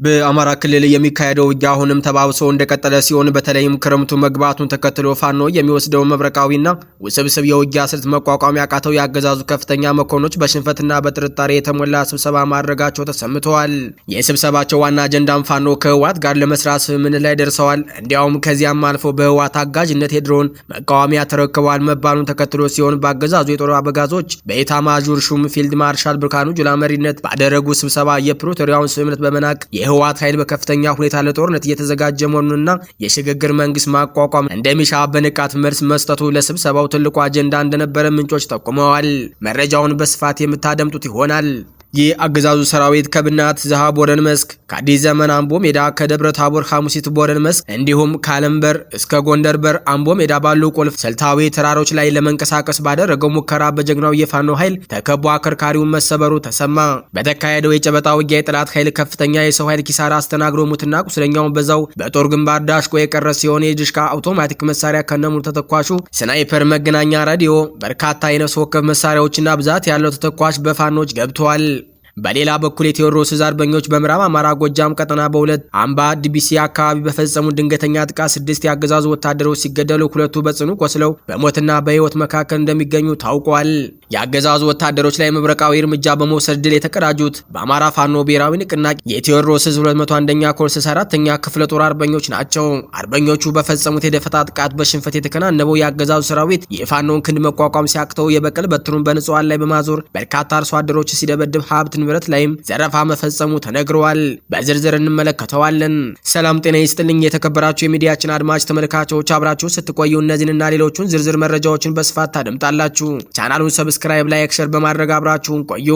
በአማራ ክልል የሚካሄደው ውጊያ አሁንም ተባብሶ እንደቀጠለ ሲሆን በተለይም ክረምቱ መግባቱን ተከትሎ ፋኖ የሚወስደው መብረቃዊና ውስብስብ የውጊያ ስልት መቋቋም ያቃተው ያገዛዙ ከፍተኛ መኮንኖች በሽንፈትና በጥርጣሬ የተሞላ ስብሰባ ማድረጋቸው ተሰምተዋል። የስብሰባቸው ዋና አጀንዳም ፋኖ ከህወሓት ጋር ለመስራት ስምምነት ላይ ደርሰዋል። እንዲያውም ከዚያም አልፎ በህወሓት አጋዥነት የድሮን መቃወሚያ ተረክበዋል መባሉን ተከትሎ ሲሆን በአገዛዙ የጦር አበጋዞች በኢታማዦር ሹም ፊልድ ማርሻል ብርሃኑ ጁላ መሪነት ባደረጉ ስብሰባ የፕሪቶሪያውን ስምምነት በመናቅ የህወሓት ኃይል በከፍተኛ ሁኔታ ለጦርነት እየተዘጋጀ መሆኑንና የሽግግር መንግስት ማቋቋም እንደሚሻ በንቃት መልስ መስጠቱ ለስብሰባው ትልቁ አጀንዳ እንደነበረ ምንጮች ጠቁመዋል። መረጃውን በስፋት የምታደምጡት ይሆናል። የአገዛዙ ሰራዊት ከብናት ዘሃ ቦረን መስክ፣ ከአዲስ ዘመን አምቦ ሜዳ፣ ከደብረ ታቦር ሐሙሲት ቦረን መስክ እንዲሁም ከአለምበር እስከ ጎንደር በር አምቦ ሜዳ ባሉ ቁልፍ ስልታዊ ተራሮች ላይ ለመንቀሳቀስ ባደረገው ሙከራ በጀግናው የፋኖ ኃይል ተከቦ አከርካሪውን መሰበሩ ተሰማ። በተካሄደው የጨበጣ ውጊያ የጠላት ኃይል ከፍተኛ የሰው ኃይል ኪሳራ አስተናግዶ ሙትና ቁስለኛውን በዛው በጦር ግንባር ዳሽቆ የቀረ ሲሆን የድሽቃ አውቶማቲክ መሳሪያ ከነሙሉ ተተኳሹ፣ ስናይፐር፣ መገናኛ ሬዲዮ፣ በርካታ የነፍስ ወከፍ መሳሪያዎችና ብዛት ያለው ተተኳሽ በፋኖች ገብተዋል። በሌላ በኩል የቴዎድሮስ ዕዝ አርበኞች በምዕራብ አማራ ጎጃም ቀጠና በሁለት አምባ ዲቢሲ አካባቢ በፈጸሙ ድንገተኛ ጥቃት 6 የአገዛዙ ወታደሮች ሲገደሉ 2 በጽኑ ቆስለው በሞትና በህይወት መካከል እንደሚገኙ ታውቋል። የአገዛዙ ወታደሮች ላይ መብረቃዊ እርምጃ በመውሰድ ድል የተቀዳጁት በአማራ ፋኖ ብሔራዊ ንቅናቄ የቴዎድሮስ ዕዝ 201ኛ ኮር 64ኛ ክፍለ ጦር አርበኞች ናቸው። አርበኞቹ በፈጸሙት የደፈጣ ጥቃት በሽንፈት የተከናነበው የአገዛዙ ሰራዊት የፋኖን ክንድ መቋቋም ሲያቅተው የበቀል በትሩን በንጹሃን ላይ በማዞር በርካታ አርሶ አደሮች ሲደበድብ ሀብት ንብረት ላይም ዘረፋ መፈጸሙ ተነግሯል። በዝርዝር እንመለከተዋለን። ሰላም ጤና ይስጥልኝ የተከበራችሁ የሚዲያችን አድማጭ ተመልካቾች፣ አብራችሁ ስትቆዩ እነዚህንና ሌሎቹን ዝርዝር መረጃዎችን በስፋት ታደምጣላችሁ። ቻናሉን ሰብስክራይብ፣ ላይክ፣ ሼር በማድረግ አብራችሁን ቆዩ።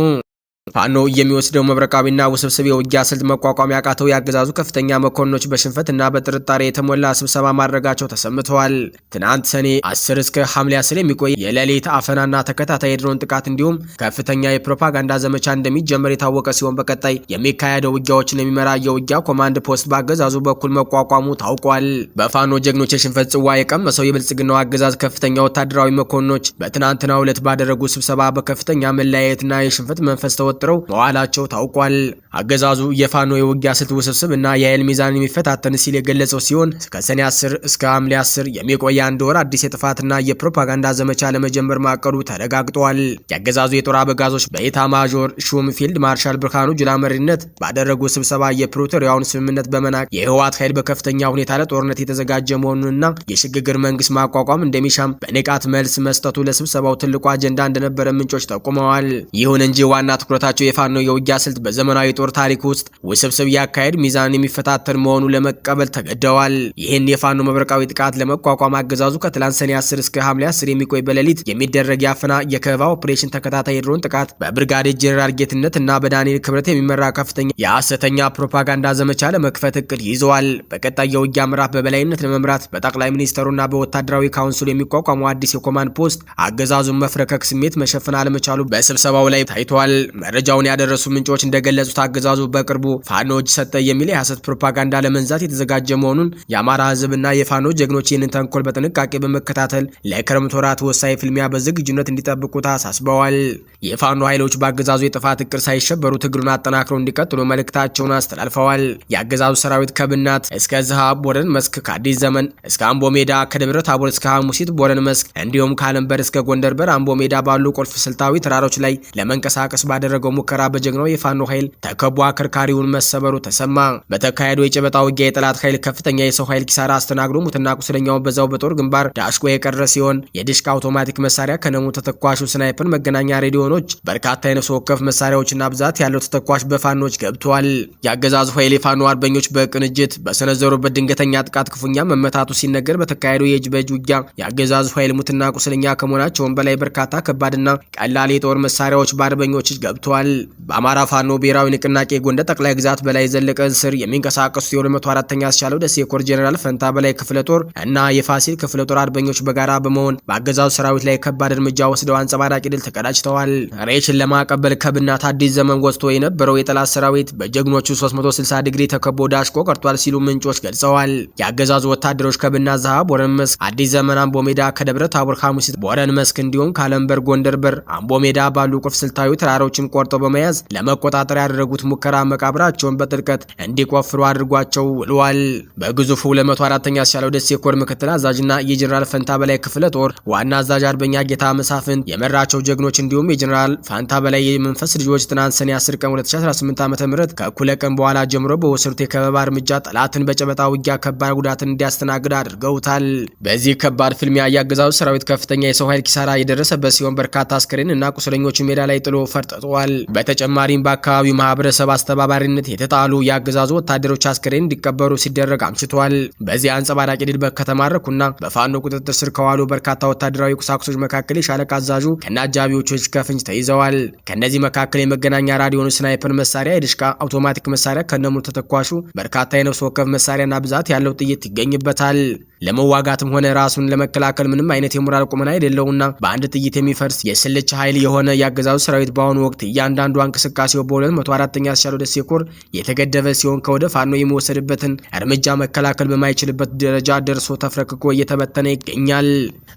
ፋኖ የሚወስደው መብረቃዊና ውስብስብ የውጊያ ስልት መቋቋም ያቃተው ያገዛዙ ከፍተኛ መኮንኖች በሽንፈትና በጥርጣሬ የተሞላ ስብሰባ ማድረጋቸው ተሰምተዋል። ትናንት ሰኔ 10 እስከ ሐምሌ 10 የሚቆይ የሌሊት አፈናና ተከታታይ የድሮን ጥቃት እንዲሁም ከፍተኛ የፕሮፓጋንዳ ዘመቻ እንደሚጀመር የታወቀ ሲሆን በቀጣይ የሚካሄደው ውጊያዎችን የሚመራ የውጊያ ኮማንድ ፖስት በአገዛዙ በኩል መቋቋሙ ታውቋል። በፋኖ ጀግኖች የሽንፈት ጽዋ የቀመሰው የብልጽግናው አገዛዝ ከፍተኛ ወታደራዊ መኮንኖች በትናንትናው ዕለት ባደረጉ ስብሰባ በከፍተኛ መለያየትና የሽንፈት መንፈስ ተወጥረው መዋላቸው ታውቋል። አገዛዙ የፋኖ የውጊያ ስልት ውስብስብ እና የኃይል ሚዛን የሚፈታተን ሲል የገለጸው ሲሆን ከሰኔ 10 እስከ ሐምሌ 10 የሚቆይ አንድ ወር አዲስ የጥፋትና የፕሮፓጋንዳ ዘመቻ ለመጀመር ማቀዱ ተረጋግጧል። የአገዛዙ የጦር አበጋዞች በኢታማዦር ሹም ፊልድ ማርሻል ብርሃኑ ጁላ መሪነት ባደረጉ ስብሰባ የፕሪቶሪያውን ስምምነት በመናቅ የህወሓት ኃይል በከፍተኛ ሁኔታ ለጦርነት የተዘጋጀ መሆኑንና የሽግግር መንግስት ማቋቋም እንደሚሻም በንቃት መልስ መስጠቱ ለስብሰባው ትልቁ አጀንዳ እንደነበረ ምንጮች ጠቁመዋል። ይሁን እንጂ ዋና ትኩረታቸው የፋኖ የውጊያ ስልት በዘመናዊ ጦር ታሪክ ውስጥ ውስብስብ ያካሄድ ሚዛን የሚፈታተን መሆኑ ለመቀበል ተገደዋል። ይህን የፋኖ መብረቃዊ ጥቃት ለመቋቋም አገዛዙ ከትላንት ሰኔ 10 እስከ ሐምሌ 10 የሚቆይ በሌሊት የሚደረግ ያፈና የከበባ ኦፕሬሽን ተከታታይ የድሮን ጥቃት በብርጋዴር ጄኔራል ጌትነት እና በዳንኤል ክብረት የሚመራ ከፍተኛ የሐሰተኛ ፕሮፓጋንዳ ዘመቻ ለመክፈት እቅድ ይዘዋል። በቀጣይ የውጊያ ምዕራፍ በበላይነት ለመምራት በጠቅላይ ሚኒስተሩና በወታደራዊ ካውንስሉ የሚቋቋመው አዲስ የኮማንድ ፖስት አገዛዙን መፍረከክ ስሜት መሸፈን አለመቻሉ በስብሰባው ላይ ታይቷል። መረጃውን ያደረሱ ምንጮች እንደገለጹት አገዛዙ በቅርቡ ፋኖ እጅ ሰጠ የሚል የሐሰት ፕሮፓጋንዳ ለመንዛት የተዘጋጀ መሆኑን የአማራ ህዝብና የፋኖ ጀግኖች ይህንን ተንኮል በጥንቃቄ በመከታተል ለክረምት ወራት ወሳኝ ፍልሚያ በዝግጁነት እንዲጠብቁ ታሳስበዋል። የፋኖ ኃይሎች በአገዛዙ የጥፋት እቅድ ሳይሸበሩ ትግሉን አጠናክረው እንዲቀጥሉ መልእክታቸውን አስተላልፈዋል። የአገዛዙ ሰራዊት ከብናት እስከ ዝሃ ቦረን መስክ፣ ከአዲስ ዘመን እስከ አምቦ ሜዳ፣ ከደብረ ታቦር እስከ ሐሙሲት ቦረን መስክ እንዲሁም ከአለምበር እስከ ጎንደር በር አምቦ ሜዳ ባሉ ቁልፍ ስልታዊ ተራሮች ላይ ለመንቀሳቀስ ባደረገው ሙከራ በጀግናው የፋኖ ኃይል ተከቦ አከርካሪውን መሰበሩ ተሰማ። በተካሄደው የጨበጣ ውጊያ የጠላት ኃይል ከፍተኛ የሰው ኃይል ኪሳራ አስተናግዶ ሙትና ቁስለኛውን በዛው በጦር ግንባር ዳሽቆ የቀረ ሲሆን የድሽቃ አውቶማቲክ መሳሪያ ከነሙ ተተኳሹ፣ ስናይፐር፣ መገናኛ ሬዲዮኖች፣ በርካታ የነፍስ ወከፍ መሳሪያዎችና ብዛት ያለው ተተኳሽ በፋኖች ገብቷል። የአገዛዙ ኃይል የፋኖ አርበኞች በቅንጅት በሰነዘሩበት ድንገተኛ ጥቃት ክፉኛ መመታቱ ሲነገር በተካሄደው የእጅ በእጅ ውጊያ የአገዛዙ ኃይል ሙትና ቁስለኛ ከመሆናቸውም በላይ በርካታ ከባድና ቀላል የጦር መሳሪያዎች በአርበኞች ገብቷል። በአማራ ፋኖ ብሔራዊ ንቅናቄ ጎንደር ጠቅላይ ግዛት በላይ ዘለቀ ስር የሚንቀሳቀሱ የ204ኛ አስቻለው ደሴ ኮር ጄኔራል ፈንታ በላይ ክፍለ ጦር እና የፋሲል ክፍለ ጦር አርበኞች በጋራ በመሆን በአገዛዙ ሰራዊት ላይ ከባድ እርምጃ ወስደው አንጸባራቂ ድል ተቀዳጅተዋል። ሬሽን ለማቀበል ከብናት አዲስ ዘመን ወጥቶ የነበረው የጠላት ሰራዊት በጀግኖቹ 360 ዲግሪ ተከቦ ዳሽቆ ቀርቷል ሲሉ ምንጮች ገልጸዋል። የአገዛዙ ወታደሮች ከብናት ዘሃ ቦረን መስክ፣ አዲስ ዘመን አምቦ ሜዳ፣ ከደብረ ታቦር ሐሙሲት ቦረን መስክ እንዲሁም ከአለምበር ጎንደር በር አምቦ ሜዳ ባሉ ቁልፍ ስልታዊ ተራሮችን ቆርጠው በመያዝ ለመቆጣጠር ያደረጉት ሙከራ መቃብራቸውን በጥልቀት እንዲቆፍሩ አድርጓቸው ውለዋል። በግዙፉ 204ኛ ሲያለው ደሴ ኮር ምክትል አዛዥና የጀነራል ፈንታ በላይ ክፍለ ጦር ዋና አዛዥ አርበኛ ጌታ መሳፍንት የመራቸው ጀግኖች እንዲሁም የጀነራል ፋንታ በላይ የመንፈስ ልጆች ትናንት ሰኔ 10 ቀን 2018 ዓ.ም ከእኩለ ቀን በኋላ ጀምሮ በወሰዱት የከበባ እርምጃ ጠላትን በጨበጣ ውጊያ ከባድ ጉዳትን እንዲያስተናግድ አድርገውታል። በዚህ ከባድ ፍልሚያ የአገዛዙ ሰራዊት ከፍተኛ የሰው ኃይል ኪሳራ የደረሰበት ሲሆን በርካታ አስከሬን እና ቁስለኞችን ሜዳ ላይ ጥሎ ፈርጥጧል። በተጨማሪም በአካባቢው ማህበረሰብ አስተባባሪነት የተጣሉ የአገዛዙ ወታደሮች አስከሬን እንዲቀበሩ ሲደረግ አምሽቷል። በዚህ አንጸባራቂ ድል ከተማረኩና በፋኖ ቁጥጥር ስር ከዋሉ በርካታ ወታደራዊ ቁሳቁሶች መካከል የሻለቃ አዛዡ ከነአጃቢዎቹ ከፍንጅ ተይዘዋል። ከነዚህ መካከል የመገናኛ ራዲዮን፣ ስናይፐር መሳሪያ፣ የድሽቃ አውቶማቲክ መሳሪያ ከነሙሉ ተተኳሹ፣ በርካታ የነፍስ ወከፍ መሳሪያና ብዛት ያለው ጥይት ይገኝበታል። ለመዋጋትም ሆነ ራሱን ለመከላከል ምንም አይነት የሞራል ቁመና የሌለውና በአንድ ጥይት የሚፈርስ የስልቻ ኃይል የሆነ የአገዛዙ ሰራዊት በአሁኑ ወቅት እያንዳንዱ እንቅስቃሴው በ204ኛ ሲያለው ደሴ ኮር የተገደበ ሲሆን ከወደ ፋኖ የሚወሰድበትን እርምጃ መከላከል በማይችልበት ደረጃ ደርሶ ተፍረክኮ እየተበተነ ይገኛል።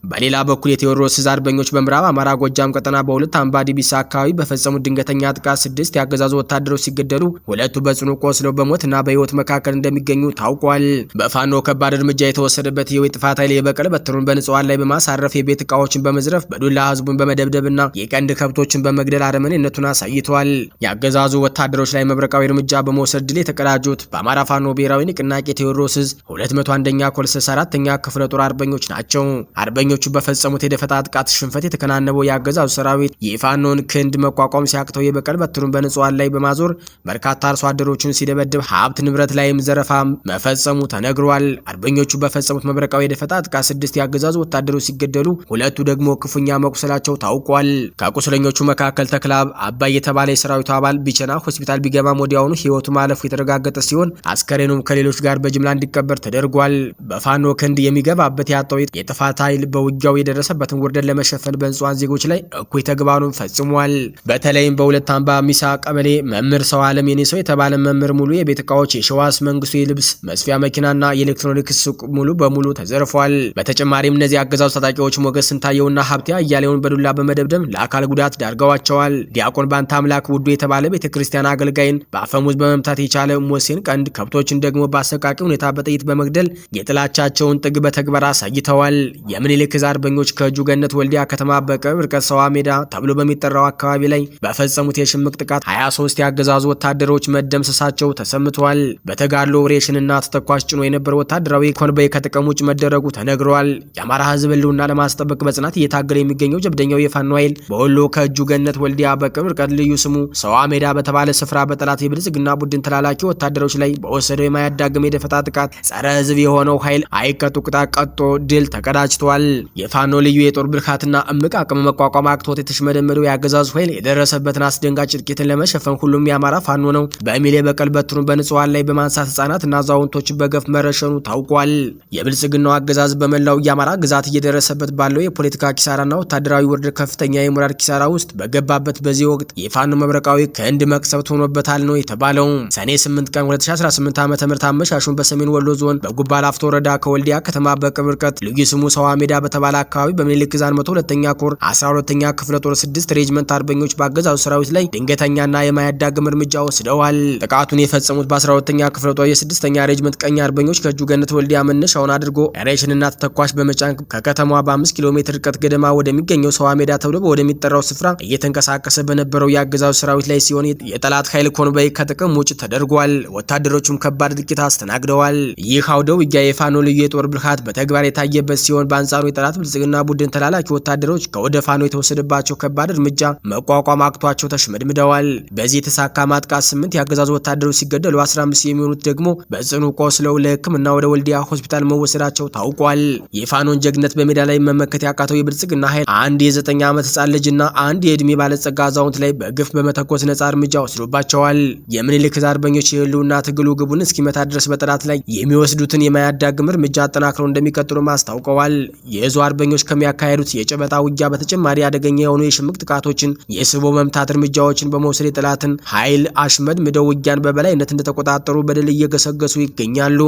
በሌላ በኩል የቴዎድሮስ ዕዝ አርበኞች በምዕራብ አማራ ጎጃም ቀጠና በሁለት አምባ ዲቢሳ አካባቢ በፈጸሙት ድንገተኛ ጥቃት 6 የአገዛዙ ወታደሮች ሲገደሉ 2ቱ በጽኑ ቆስለው በሞትና በህይወት መካከል እንደሚገኙ ታውቋል። በፋኖ ከባድ እርምጃ የተወሰደበት የጥፋት ኃይል የበቀል በትሩን በንጹሃን ላይ በማሳረፍ የቤት ዕቃዎችን በመዝረፍ በዱላ ህዝቡን በመደብደብና የቀንድ ከብቶችን በመግደል አረመኔነቱን አሳይቷል። የአገዛዙ ወታደሮች ላይ መብረቃዊ እርምጃ በመውሰድ ድል የተቀዳጁት በአማራ ፋኖ ብሔራዊ ንቅናቄ ቴዎድሮስ ዕዝ 201ኛ ኮር 64ኛ ክፍለ ጦር አርበኞች ናቸው። አርበኞቹ በፈጸሙት የደፈጣ ጥቃት ሽንፈት የተከናነበው የአገዛዙ ሰራዊት የፋኖን ክንድ መቋቋም ሲያቅተው የበቀል በትሩን በንጹሃን ላይ በማዞር በርካታ አርሶ አደሮችን ሲደበድብ ሀብት ንብረት ላይም ዘረፋ መፈጸሙ ተነግሯል። አርበኞቹ በፈጸሙት መብረቃዊ የደፈጣ ጥቃት 6 የአገዛዙ ወታደሮች ሲገደሉ 2ቱ ደግሞ ክፉኛ መቁሰላቸው ታውቋል። ከቁስለኞቹ መካከል ተክላብ አባይ የተባለ የሰራዊቱ አባል ቢቸና ሆስፒታል ቢገባም ወዲያውኑ ህይወቱ ማለፉ የተረጋገጠ ሲሆን አስከሬኑም ከሌሎች ጋር በጅምላ እንዲቀበር ተደርጓል። በፋኖ ክንድ የሚገባበት ያጣው የጥፋት ኃይል በውጊያው የደረሰበትን ውርደት ለመሸፈን በንጹሃን ዜጎች ላይ እኩይ ተግባሩን ፈጽሟል። በተለይም በሁለት አምባ ሚሳ ቀበሌ መምህር ሰው ዓለም የኔሰው የተባለ መምህር ሙሉ የቤት ዕቃዎች፣ የሸዋስ መንግስቱ የልብስ መስፊያ መኪናና የኤሌክትሮኒክስ ሱቅ ሙሉ በሙሉ ተዘርፏል። በተጨማሪም እነዚህ አገዛዙ ታጣቂዎች ሞገስ ስንታየውና ሀብቴ አያሌውን በዱላ በመደብደብ ለአካል ጉዳት ዳርገዋቸዋል። ዲያቆን ባንታ አምላክ ውዱ የተባለ ቤተክርስቲያን አገልጋይን በአፈሙዝ በመምታት የቻለ ሞሴን ቀንድ ከብቶችን ደግሞ በአሰቃቂ ሁኔታ በጥይት በመግደል የጥላቻቸውን ጥግ በተግባር አሳይተዋል። የምኒልክ ዕዝ አርበኞች ከእጁ ገነት ወልዲያ ከተማ በቅርብ ርቀት ሰዋ ሜዳ ተብሎ በሚጠራው አካባቢ ላይ በፈጸሙት የሽምቅ ጥቃት 23 የአገዛዙ ወታደሮች መደምሰሳቸው ተሰምቷል። በተጋድሎ ሬሽንና ተተኳሽ ጭኖ የነበረው ወታደራዊ ኮንቮይ ከጥቅም ውጭ መደረጉ ተነግሯል። የአማራ ህዝብ ህልውና ለማስጠበቅ በጽናት እየታገለ የሚገኘው ጀብደኛው የፋኖ ኃይል በወሎ ከእጁ ገነት ወልዲያ በቅርብ ርቀት ልዩ ስሙ ሰዋ ሜዳ በተባለ ስፍራ በጠላት የብልጽግና ቡድን ተላላኪ ወታደሮች ላይ በወሰደው የማያዳግም የደፈጣ ጥቃት ጸረ ህዝብ የሆነው ኃይል አይቀጡ ቅጣት ቀጦ ድል ተቀዳጅቷል። የፋኖ ልዩ የጦር ብርካትና እምቅ አቅም መቋቋም አቅቶት የተሽመደመደው የአገዛዙ ኃይል የደረሰበትን አስደንጋጭ እልቂትን ለመሸፈን ሁሉም የአማራ ፋኖ ነው በሚል የበቀል በትሩን በንጹሃን ላይ በማንሳት ህጻናትና አዛውንቶችን በገፍ መረሸኑ ታውቋል። የብልጽግናው አገዛዝ በመላው የአማራ ግዛት እየደረሰበት ባለው የፖለቲካ ኪሳራና ወታደራዊ ውርደት ከፍተኛ የሞራል ኪሳራ ውስጥ በገባበት በዚህ ወቅት የፋኖ መብረቃዊ ክንድ መቅሰፍት ሆኖበታል ነው የተባለው። ሰኔ 8 ቀን 2018 ዓ.ም አመሻሹን በሰሜን ወሎ ዞን በጉባ ላፍቶ ወረዳ ከወልዲያ ከተማ በቅርብ ርቀት ልዩ ስሙ ሰዋ ሜዳ በተባለ አካባቢ በምኒልክ ዕዝ 102ኛ ኮር 12ኛ ክፍለ ጦር 6 ሬጅመንት አርበኞች በአገዛዙ ሰራዊት ላይ ድንገተኛና የማያዳግም እርምጃ ወስደዋል። ጥቃቱን የፈጸሙት በ12ኛ ክፍለ ጦር የ6ኛ ሬጅመንት ቀኝ አርበኞች ከእጁ ገነት ወልዲያ መነሻውን አድርጎ ሬሽንና ተተኳሽ በመጫን ከከተማዋ በ5 ኪሎ ሜትር ርቀት ገደማ ወደሚገኘው ሰዋ ሜዳ ተብሎ ወደሚጠራው ስፍራ እየተንቀሳቀሰ በነበረው የአገዛዙ ሰራዊት ላይ ሲሆን የጠላት ኃይል ኮንቮይ ከጥቅም ውጭ ተደርጓል። ወታደሮቹም ከባድ ጥቂት አስተናግደዋል። ይህ አውደ ውጊያ የፋኖ ልዩ የጦር ብልሃት በተግባር የታየበት ሲሆን በአንጻሩ የጠላት ብልጽግና ቡድን ተላላኪ ወታደሮች ከወደ ፋኖ የተወሰደባቸው ከባድ እርምጃ መቋቋም አቅቷቸው ተሽመድምደዋል። በዚህ የተሳካ ማጥቃት 8 የአገዛዙ ወታደሮች ሲገደሉ 15 የሚሆኑት ደግሞ በጽኑ ቆስለው ለሕክምና ወደ ወልዲያ ሆስፒታል መወሰዳቸው ታውቋል። የፋኖን ጀግነት በሜዳ ላይ መመከት ያቃተው የብልጽግና ኃይል አንድ የ9 ዓመት ህጻን ልጅና አንድ የእድሜ ባለጸጋ አዛውንት ላይ በግፍ በመተኮስ ነጻ እርምጃ ወስዶባቸዋል። የምኒልክ ዕዝ አርበኞች የህልውና ትግሉ ግቡን እስኪመታ ድረስ በጠላት ላይ የሚወስዱትን የማያዳግም እርምጃ አጠናክረው እንደሚቀጥሉ አስታውቀዋል። የዕዙ አርበኞች ከሚያካሄዱት የጨበጣ ውጊያ በተጨማሪ አደገኛ የሆኑ የሽምቅ ጥቃቶችን፣ የስቦ መምታት እርምጃዎችን በመውሰድ የጠላትን ኃይል አሽመድምደው ውጊያን በበላይነት እንደተቆጣጠሩ በድል እየገሰገሱ ይገኛሉ።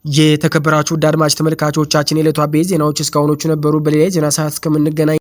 የተከበራችሁ ውድ አድማጭ ተመልካቾቻችን የዕለቱ አበይት ዜናዎች እስካሁኖቹ ነበሩ። በሌላ የዜና ሰዓት እስከምንገናኝ